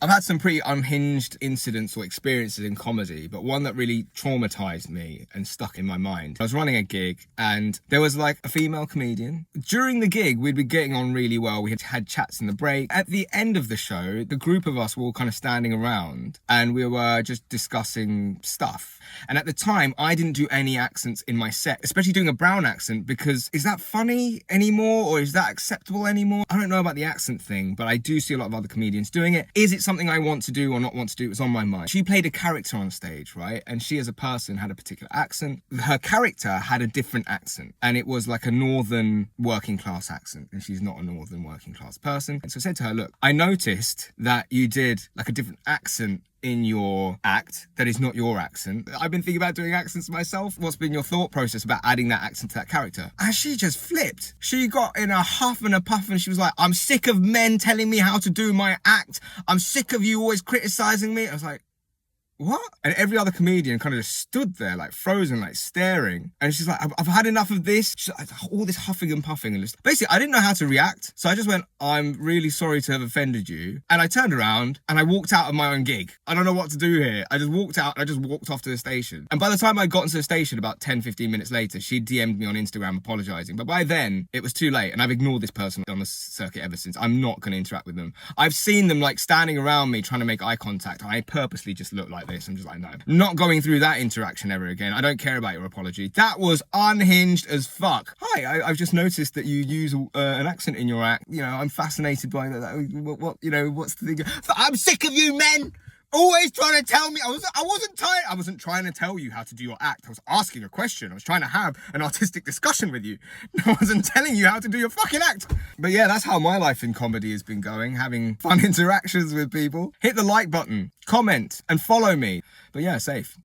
I've had some pretty unhinged incidents or experiences in comedy, but one that really traumatized me and stuck in my mind. I was running a gig and there was like a female comedian. During the gig, we'd been getting on really well. We had chats in the break. At the end of the show, the group of us were all kind of standing around and we were just discussing stuff. And at the time, I didn't do any accents in my set, especially doing a brown accent, because is that funny anymore or is that acceptable anymore? I don't know about the accent thing, but I do see a lot of other comedians doing it. Is it something I want to do or not want to do? It was on my mind. She played a character on stage, right? And she as a person had a particular accent. Her character had a different accent and it was like a northern working class accent, and she's not a northern working class person. And so I said to her, look, I noticed that you did like a different accent in your act that is not your accent. I've been thinking about doing accents myself. What's been your thought process about adding that accent to that character? And she just flipped. She got in a huff and a puff and she was like, I'm sick of men telling me how to do my act. I'm sick of you always criticizing me. I was like, what? And every other comedian kind of just stood there like frozen, like staring. And she's like, I've had enough of this. She's like, all this huffing and puffing. And just basically, I didn't know how to react. So I just went, I'm really sorry to have offended you. And I turned around and I walked out of my own gig. I don't know what to do here. I just walked out and I just walked off to the station. And by the time I got into the station about 10, 15 minutes later, she DM'd me on Instagram apologizing. But by then it was too late. And I've ignored this person on the circuit ever since. I'm not going to interact with them. I've seen them like standing around me trying to make eye contact. And I purposely just look like this. I'm just like, no, not going through that interaction ever again. I don't care about your apology. That was unhinged as fuck. Hi, I've just noticed that you use an accent in your act. You know, I'm fascinated by that. What you know, what's the thing? I'm sick of you men always trying to tell me. I wasn't trying to tell you how to do your act. I was asking a question. I was trying to have an artistic discussion with you. I wasn't telling you how to do your fucking act. But yeah, that's how my life in comedy has been going, having fun interactions with people. Hit the like button, comment, and follow me. But yeah, safe.